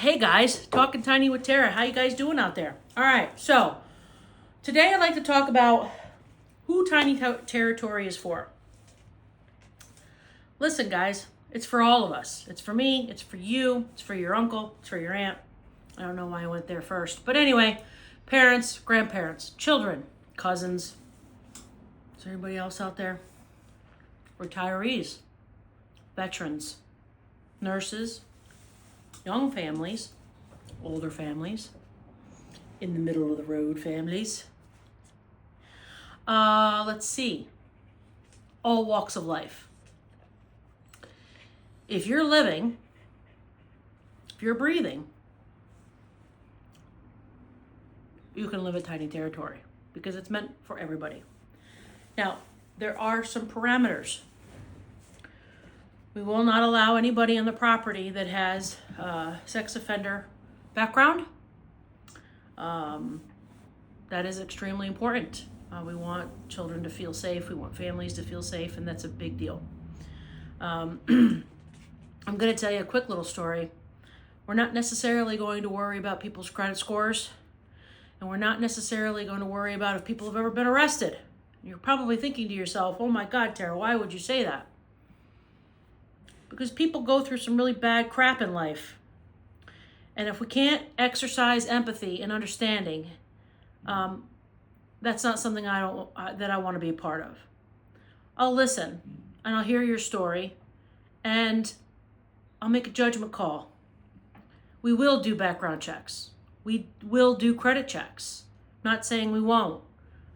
Hey guys, Talking Tiny with Tara. How you guys doing out there? All right, so today I'd like to talk about who Tiny Taratory is for. Listen guys, it's for all of us. It's for me, it's for you, it's for your uncle, it's for your aunt. I don't know why I went there first. But anyway, parents, grandparents, children, cousins. Is there anybody else out there? Retirees, veterans, nurses, young families, older families, in the middle of the road families. Let's see. All walks of life. If you're living, if you're breathing, you can live at Tiny Taratory because it's meant for everybody. Now, there are some parameters. We will not allow anybody on the property that has sex offender background. That is extremely important. We want children to feel safe. We want families to feel safe, and that's a big deal. I'm going to tell you a quick little story. We're not necessarily going to worry about people's credit scores, and we're not necessarily going to worry about if people have ever been arrested. You're probably thinking to yourself, oh my God, Tara, why would you say that? Because people go through some really bad crap in life. And if we can't exercise empathy and understanding, that's not something that I want to be a part of. I'll listen and I'll hear your story and I'll make a judgment call. We will do background checks. We will do credit checks. Not saying we won't.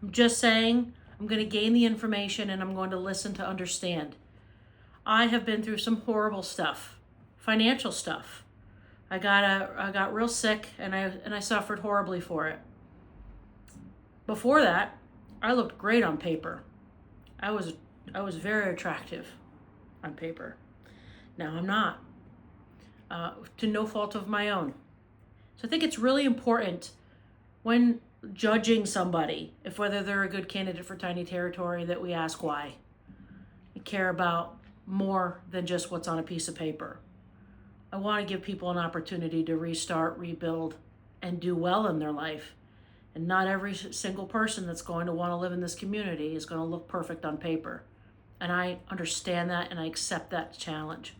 I'm just saying I'm going to gain the information and I'm going to listen to understand. I have been through some horrible stuff, financial stuff. I got real sick and I suffered horribly for it. Before that, I looked great on paper. I was very attractive on paper. Now I'm not, to no fault of my own. So I think it's really important when judging somebody, if whether they're a good candidate for Tiny Taratory, that we ask why. We care about more than just what's on a piece of paper. I want to give people an opportunity to restart, rebuild, and do well in their life. And not every single person that's going to want to live in this community is going to look perfect on paper. And I understand that and I accept that challenge.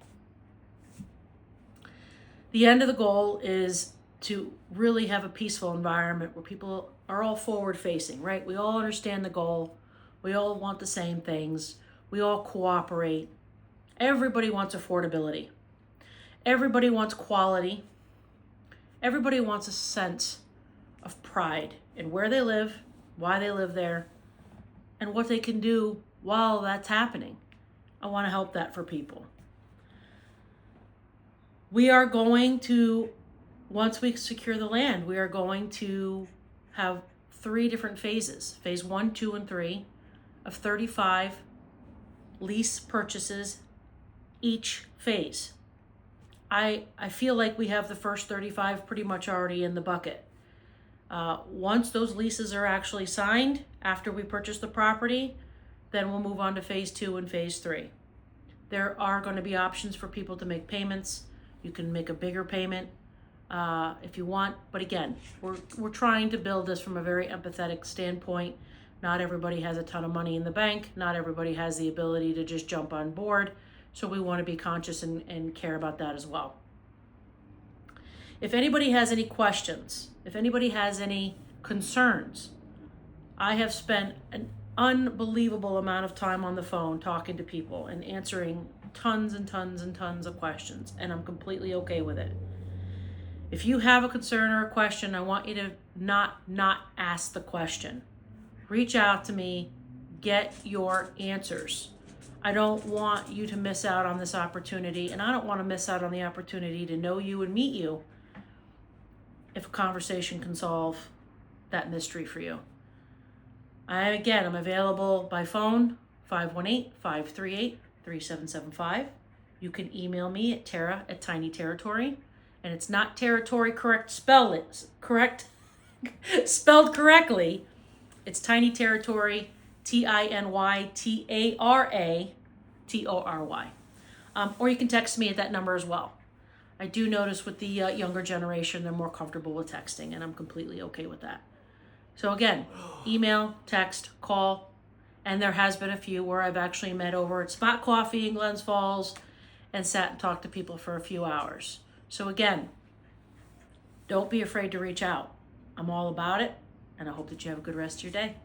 The end of the goal is to really have a peaceful environment where people are all forward facing, right? We all understand the goal. We all want the same things. We all cooperate. Everybody wants affordability. Everybody wants quality. Everybody wants a sense of pride in where they live, why they live there, and what they can do while that's happening. I want to help that for people. We are going to, once we secure the land, we are going to have 3 different phases. Phase 1, 2, and 3 of 35 lease purchases each phase. I feel like we have the first 35 pretty much already in the bucket. Once those leases are actually signed, after we purchase the property, then we'll move on to phase 2 and phase 3. There are going to be options for people to make payments. You can make a bigger payment if you want. But again, we're trying to build this from a very empathetic standpoint. Not everybody has a ton of money in the bank. Not everybody has the ability to just jump on board. So we want to be conscious and care about that as well. If anybody has any questions, if anybody has any concerns, I have spent an unbelievable amount of time on the phone talking to people and answering tons and tons and tons of questions, and I'm completely okay with it. If you have a concern or a question, I want you to not ask the question. Reach out to me, get your answers. I don't want you to miss out on this opportunity, and I don't want to miss out on the opportunity to know you and meet you if a conversation can solve that mystery for you. I'm available by phone, 518-538-3775. You can email me at Tara@Tiny Taratory, and it's not territory spelled correctly. It's Tiny Taratory, TinyTaratory. Or you can text me at that number as well. I do notice with the younger generation, they're more comfortable with texting, and I'm completely okay with that. So again, email, text, call, and there has been a few where I've actually met over at Spot Coffee in Glens Falls and sat and talked to people for a few hours. So again, don't be afraid to reach out. I'm all about it, and I hope that you have a good rest of your day.